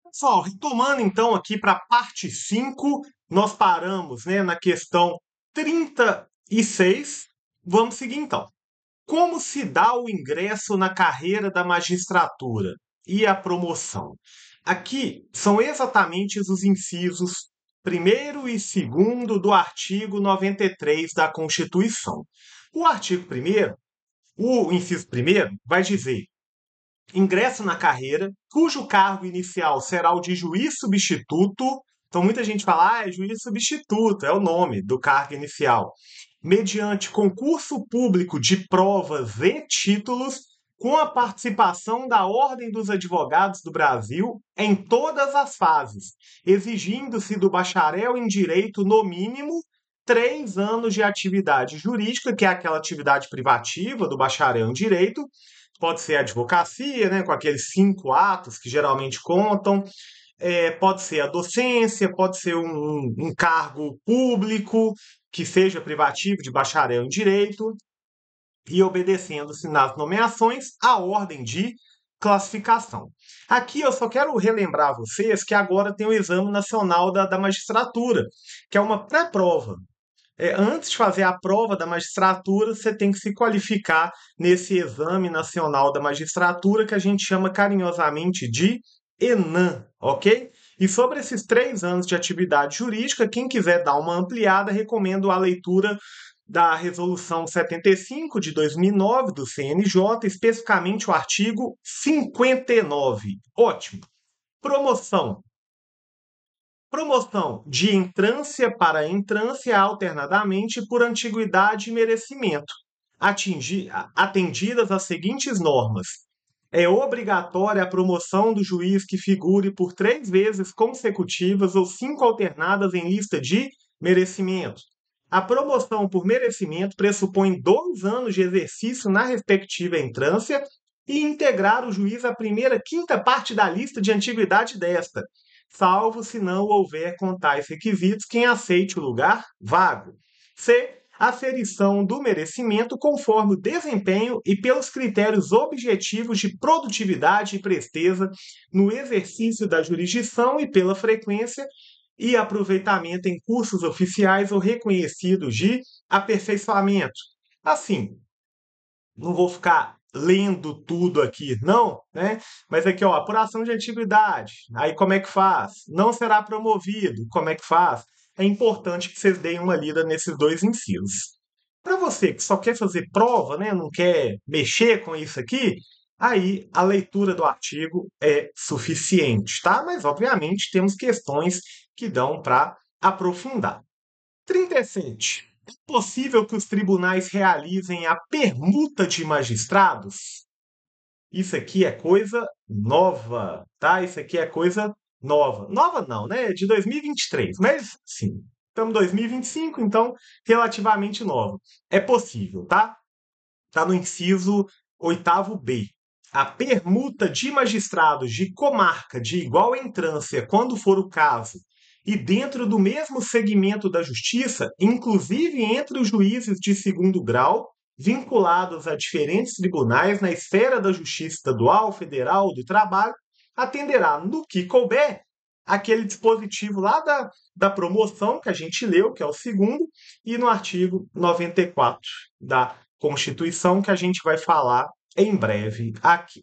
Pessoal, retomando então aqui para a parte 5, nós paramos, né, na questão 36. Vamos seguir então. Como se dá o ingresso na carreira da magistratura e a promoção? Aqui são exatamente os incisos primeiro e segundo do artigo 93 da Constituição. O artigo primeiro, o inciso primeiro, vai dizer: ingresso na carreira, cujo cargo inicial será o de juiz substituto. Então, muita gente fala, é juiz substituto, é o nome do cargo inicial. Mediante concurso público de provas e títulos, com a participação da Ordem dos Advogados do Brasil em todas as fases, exigindo-se do bacharel em direito, no mínimo, 3 anos de atividade jurídica, que é aquela atividade privativa do bacharel em direito. Pode ser a advocacia, né, com aqueles 5 atos que geralmente contam, pode ser a docência, pode ser um cargo público que seja privativo de bacharel em direito, e obedecendo-se nas nomeações à ordem de classificação. Aqui eu só quero relembrar a vocês que agora tem o Exame Nacional da Magistratura, que é uma pré-prova. Antes de fazer a prova da magistratura, você tem que se qualificar nesse Exame Nacional da Magistratura, que a gente chama carinhosamente de ENAM, ok? E sobre esses 3 anos de atividade jurídica, quem quiser dar uma ampliada, recomendo a leitura da Resolução 75 de 2009 do CNJ, especificamente o artigo 59. Ótimo. Promoção. Promoção de entrância para entrância alternadamente por antiguidade e merecimento, atendidas as seguintes normas. É obrigatória a promoção do juiz que figure por 3 vezes consecutivas ou 5 alternadas em lista de merecimento. A promoção por merecimento pressupõe 2 anos de exercício na respectiva entrância e integrar o juiz à primeira quinta parte da lista de antiguidade desta, salvo se não houver com tais requisitos quem aceite o lugar vago. C. Aferição do merecimento conforme o desempenho e pelos critérios objetivos de produtividade e presteza no exercício da jurisdição e pela frequência e aproveitamento em cursos oficiais ou reconhecidos de aperfeiçoamento. Assim, não vou ficar lendo tudo aqui, não, né? Mas aqui, ó, apuração de antiguidade. Aí como é que faz? Não será promovido. Como é que faz? É importante que vocês deem uma lida nesses 2 incisos. Para você que só quer fazer prova, né, não quer mexer com isso aqui, aí a leitura do artigo é suficiente, tá? Mas obviamente temos questões que dão para aprofundar. 37. É possível que os tribunais realizem a permuta de magistrados? Isso aqui é coisa nova, tá? Isso aqui é coisa nova. Nova não, né? É de 2023, mas sim. Estamos em 2025, então relativamente nova. É possível, tá? Está no inciso 8º B. A permuta de magistrados de comarca de igual entrância, quando for o caso, e dentro do mesmo segmento da justiça, inclusive entre os juízes de segundo grau, vinculados a diferentes tribunais na esfera da justiça estadual, federal, do trabalho, atenderá, no que couber, aquele dispositivo lá da promoção que a gente leu, que é o segundo, e no artigo 94 da Constituição, que a gente vai falar em breve aqui.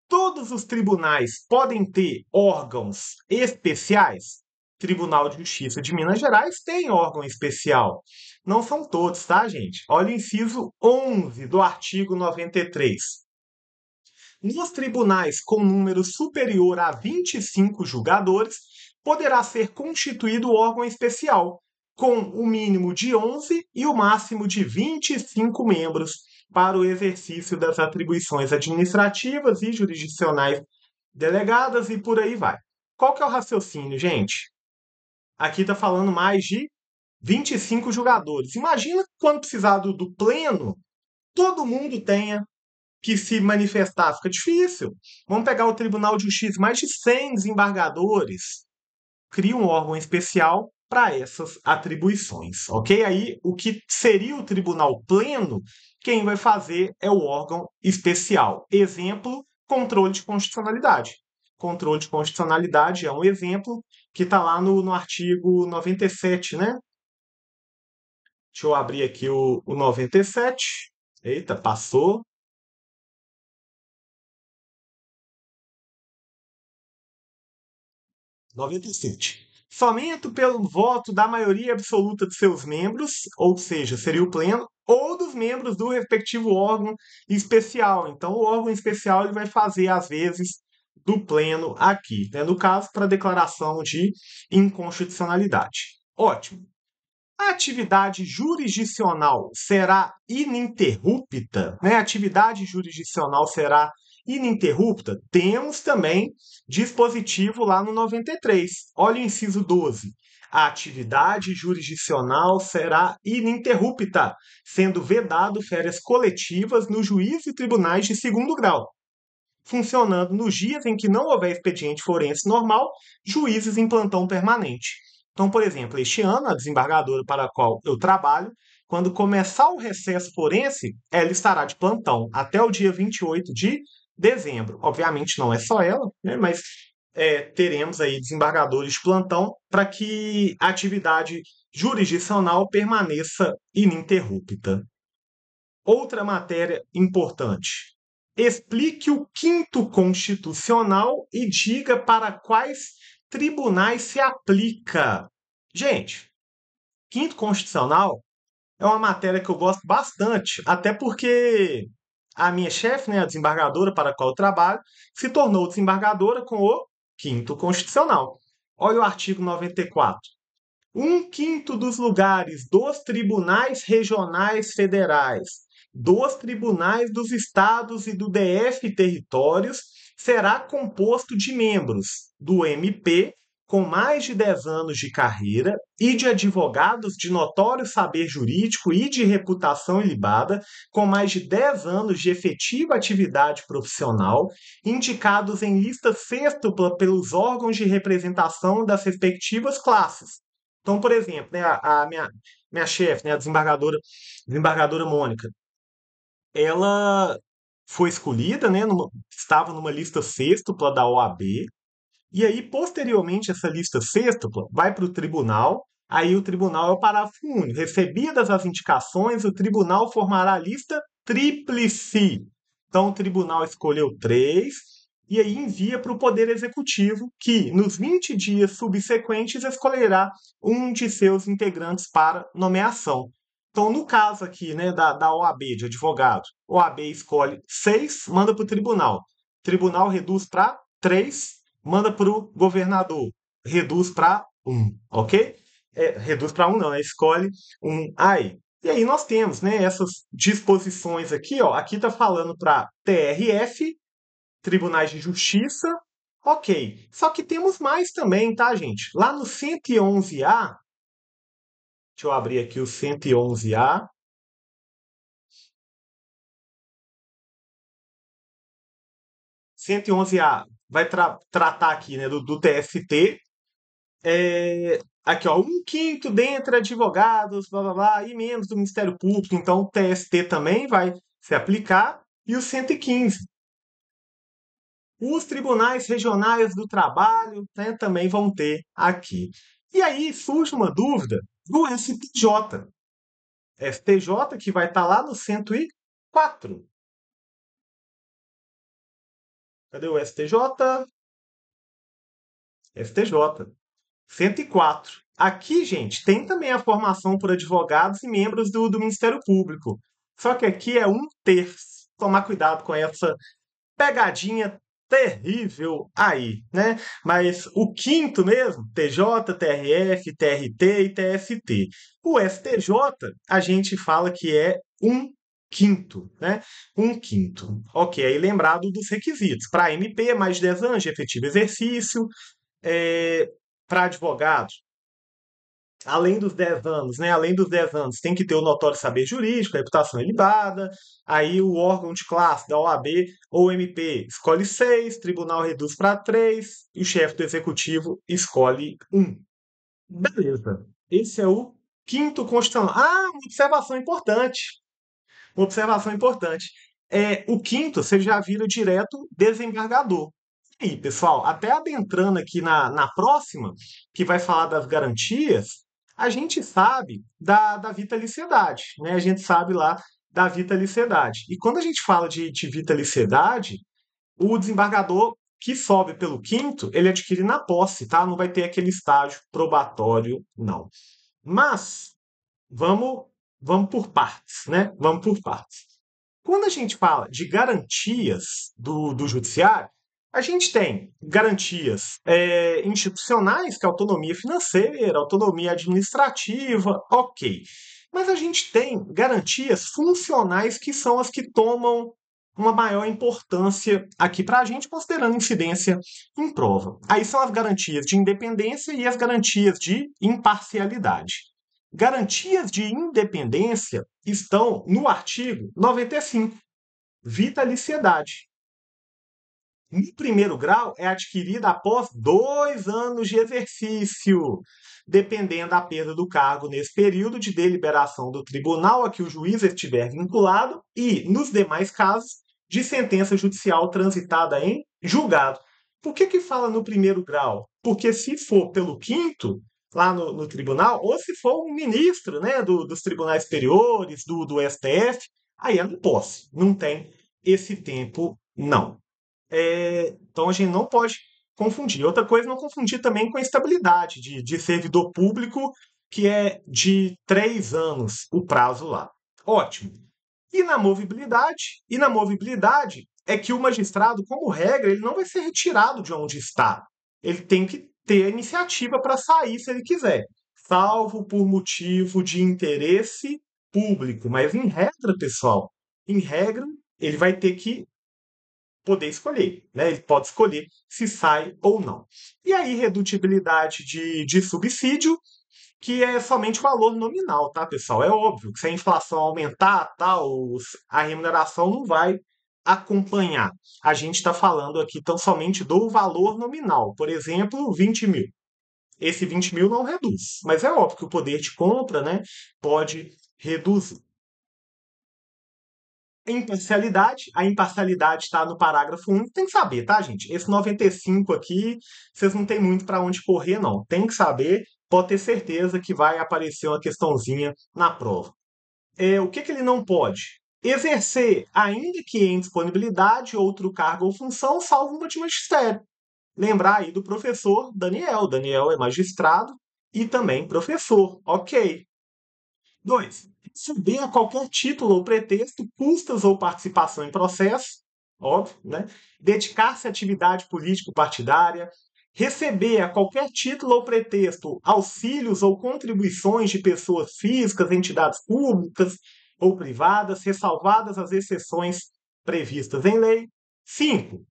Todos os tribunais podem ter órgãos especiais? Tribunal de Justiça de Minas Gerais tem órgão especial. Não são todos, tá, gente? Olha o inciso 11 do artigo 93. Nos tribunais com número superior a 25 julgadores, poderá ser constituído órgão especial, com o mínimo de 11 e o máximo de 25 membros, para o exercício das atribuições administrativas e jurisdicionais delegadas e por aí vai. Qual que é o raciocínio, gente? Aqui está falando mais de 25 jogadores. Imagina quando precisar do pleno, todo mundo tenha que se manifestar. Fica difícil. Vamos pegar o Tribunal de Justiça, mais de 100 desembargadores. Cria um órgão especial para essas atribuições, ok? Aí, o que seria o Tribunal Pleno, quem vai fazer é o órgão especial. Exemplo, controle de constitucionalidade. controle de constitucionalidade é um exemplo que está lá no artigo 97, né? Deixa eu abrir aqui o 97. Eita, passou. 97. Somente pelo voto da maioria absoluta de seus membros, ou seja, seria o pleno, ou dos membros do respectivo órgão especial. Então, o órgão especial ele vai fazer, às vezes, do pleno aqui, né? No caso, para declaração de inconstitucionalidade. Ótimo. A atividade jurisdicional será ininterrupta, né? A atividade jurisdicional será ininterrupta. Temos também dispositivo lá no 93. Olha o inciso 12. A atividade jurisdicional será ininterrupta, sendo vedado férias coletivas no juízo e tribunais de segundo grau, funcionando nos dias em que não houver expediente forense normal, juízes em plantão permanente. Então, por exemplo, este ano, a desembargadora para a qual eu trabalho, quando começar o recesso forense, ela estará de plantão até o dia 28 de dezembro. Obviamente não é só ela, né, mas teremos aí desembargadores de plantão para que a atividade jurisdicional permaneça ininterrupta. Outra matéria importante. Explique o quinto constitucional e diga para quais tribunais se aplica. Gente, quinto constitucional é uma matéria que eu gosto bastante, até porque a minha chefe, né, a desembargadora para a qual eu trabalho, se tornou desembargadora com o quinto constitucional. Olha o artigo 94. Um quinto dos lugares dos tribunais regionais federais, dos tribunais dos estados e do DF territórios será composto de membros do MP com mais de 10 anos de carreira e de advogados de notório saber jurídico e de reputação ilibada com mais de 10 anos de efetiva atividade profissional, indicados em lista sextupla pelos órgãos de representação das respectivas classes. Então, por exemplo, né, a minha chefe, né, a desembargadora Mônica, ela foi escolhida, né, estava numa lista sextupla da OAB, e aí, posteriormente, essa lista sextupla vai para o tribunal, aí o tribunal é o parágrafo único. Recebidas as indicações, o tribunal formará a lista tríplice. Então, o tribunal escolheu três, e aí envia para o Poder Executivo, que nos 20 dias subsequentes escolherá um de seus integrantes para nomeação. Então, no caso aqui, né, da OAB, de advogado, a OAB escolhe seis, manda para o tribunal. O tribunal reduz para três, manda para o governador, reduz para um, ok? Reduz para um não, escolhe um aí. E aí nós temos, né, essas disposições aqui, ó. Aqui está falando para TRF, Tribunais de Justiça, ok. Só que temos mais também, tá, gente? Lá no 111A, deixa eu abrir aqui o 111A. 111A vai tratar aqui, né, do TST. Aqui, ó, um quinto dentre advogados, blá blá blá, e membros do Ministério Público. Então, o TST também vai se aplicar. E o 115. Os tribunais regionais do trabalho, né, também vão ter aqui. E aí surge uma dúvida do STJ. STJ que vai estar lá no 104. Cadê o STJ? STJ. 104. Aqui, gente, tem também a formação por advogados e membros do Ministério Público. Só que aqui é um terço. Tomar cuidado com essa pegadinha terrível aí, né? Mas o quinto mesmo, TJ, TRF, TRT e TST. O STJ, a gente fala que é um quinto, né? Um quinto. Ok, aí lembrado dos requisitos. Para MP, mais de 10 anos de efetivo exercício. Para advogado, além dos 10 anos, né? Além dos 10 anos, tem que ter o notório saber jurídico, a reputação ilibada. Aí o órgão de classe da OAB ou MP escolhe 6, tribunal reduz para 3 e o chefe do executivo escolhe um. Beleza. Esse é o quinto constitucional. Ah, uma observação importante. Uma observação importante. O quinto, você já vira direto desembargador. E, pessoal, até adentrando aqui na próxima, que vai falar das garantias, a gente sabe da vitaliciedade, né? A gente sabe lá da vitaliciedade. E quando a gente fala de vitaliciedade, o desembargador que sobe pelo quinto, ele adquire na posse, tá? Não vai ter aquele estágio probatório, não. Mas vamos, vamos por partes, né? Vamos por partes. Quando a gente fala de garantias do judiciário, a gente tem garantias institucionais, que é autonomia financeira, autonomia administrativa, ok. Mas a gente tem garantias funcionais, que são as que tomam uma maior importância aqui para a gente, considerando incidência em prova. Aí são as garantias de independência e as garantias de imparcialidade. Garantias de independência estão no artigo 95, vitaliciedade. No primeiro grau, é adquirida após 2 anos de exercício, dependendo da perda do cargo nesse período de deliberação do tribunal a que o juiz estiver vinculado e, nos demais casos, de sentença judicial transitada em julgado. Por que fala no primeiro grau? Porque se for pelo quinto, lá no tribunal, ou se for um ministro, né, dos tribunais superiores, do STF, aí é no posse. Não tem esse tempo, não. Então a gente não pode confundir. Outra coisa, não confundir também com a estabilidade de servidor público, que é de 3 anos o prazo lá. Ótimo. E na movibilidade? E na movibilidade é que o magistrado, como regra, ele não vai ser retirado de onde está. Ele tem que ter a iniciativa para sair se ele quiser, salvo por motivo de interesse público. Mas em regra, pessoal, em regra, ele vai ter que poder escolher, né? Ele pode escolher se sai ou não. E aí, redutibilidade de subsídio, que é somente o valor nominal, tá, pessoal? É óbvio que se a inflação aumentar, tá, a remuneração não vai acompanhar. A gente está falando aqui tão somente do valor nominal. Por exemplo, 20 mil. Esse 20 mil não reduz, mas é óbvio que o poder de compra, né, pode reduzir. Imparcialidade, a imparcialidade está no parágrafo único, tem que saber, tá, gente? Esse 95 aqui, vocês não tem muito para onde correr, não. Tem que saber, pode ter certeza que vai aparecer uma questãozinha na prova. O que ele não pode? Exercer, ainda que em disponibilidade, outro cargo ou função, salvo uma de magistério. Lembrar aí do professor Daniel. Daniel é magistrado e também professor. Ok. 2. Receber a qualquer título ou pretexto custas ou participação em processo, óbvio, né? Dedicar-se à atividade político-partidária, receber a qualquer título ou pretexto auxílios ou contribuições de pessoas físicas, entidades públicas ou privadas, ressalvadas as exceções previstas em lei. 5.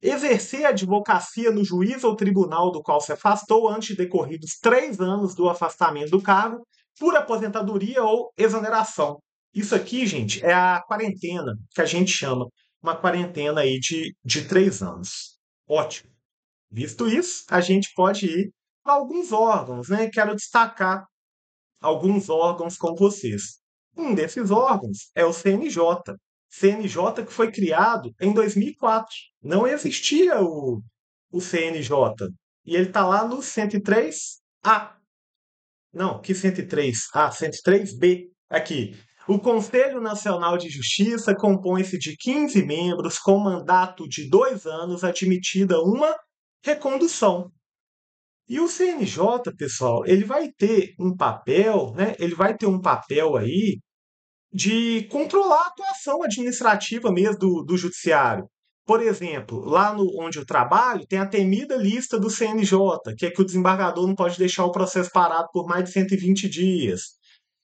Exercer a advocacia no juiz ou tribunal do qual se afastou antes de decorridos 3 anos do afastamento do cargo, por aposentadoria ou exoneração. Isso aqui, gente, é a quarentena, que a gente chama uma quarentena aí de 3 anos. Ótimo. Visto isso, a gente pode ir para alguns órgãos, né? Quero destacar alguns órgãos com vocês. Um desses órgãos é o CNJ. CNJ que foi criado em 2004. Não existia o CNJ. E ele está lá no 103A. Não, que 103? Ah, 103B. Aqui. O Conselho Nacional de Justiça compõe-se de 15 membros com mandato de 2 anos, admitida uma recondução. E o CNJ, pessoal, ele vai ter um papel, né? Ele vai ter um papel aí de controlar a atuação administrativa mesmo do judiciário. Por exemplo, lá onde eu trabalho, tem a temida lista do CNJ, que é que o desembargador não pode deixar o processo parado por mais de 120 dias.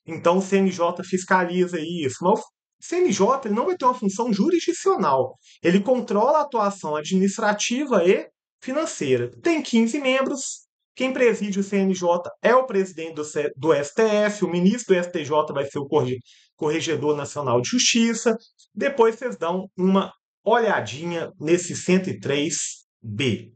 Então, o CNJ fiscaliza isso. Mas o CNJ ele não vai ter uma função jurisdicional. Ele controla a atuação administrativa e financeira. Tem 15 membros. Quem preside o CNJ é o presidente do STF, o ministro do STJ vai ser o Corregedor Nacional de Justiça. Depois vocês dão uma olhadinha nesse 103B.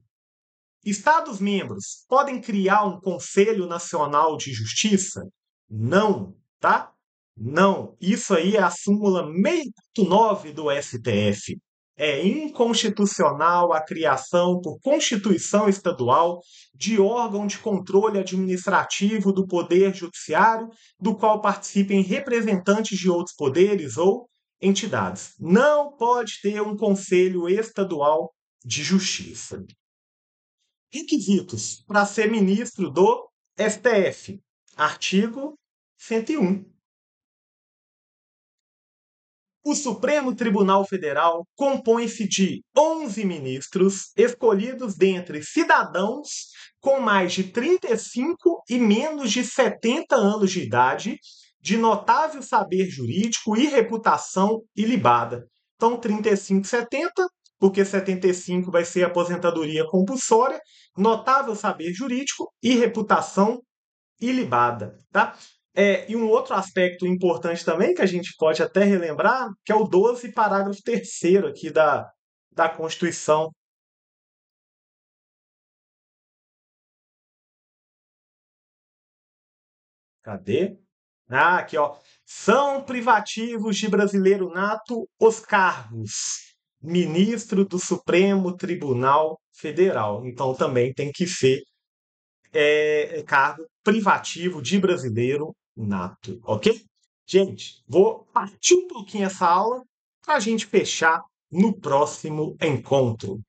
Estados-membros podem criar um Conselho Nacional de Justiça? Não, tá? Não. Isso aí é a súmula 649 do STF. É inconstitucional a criação, por Constituição Estadual, de órgão de controle administrativo do Poder Judiciário, do qual participem representantes de outros poderes ou entidades. Não pode ter um Conselho Estadual de Justiça. Requisitos para ser ministro do STF. Artigo 101. O Supremo Tribunal Federal compõe-se de 11 ministros escolhidos dentre cidadãos com mais de 35 e menos de 70 anos de idade, de notável saber jurídico e reputação ilibada. Então, 35, 70, porque 75 vai ser aposentadoria compulsória, notável saber jurídico e reputação ilibada, tá? E um outro aspecto importante também, que a gente pode até relembrar, que é o 12, parágrafo 3º aqui da Constituição. Cadê? Ah, aqui, ó. São privativos de brasileiro nato os cargos ministro do Supremo Tribunal Federal. Então também tem que ser cargo privativo de brasileiro nato, ok? Gente, vou partir um pouquinho essa aula para a gente fechar no próximo encontro.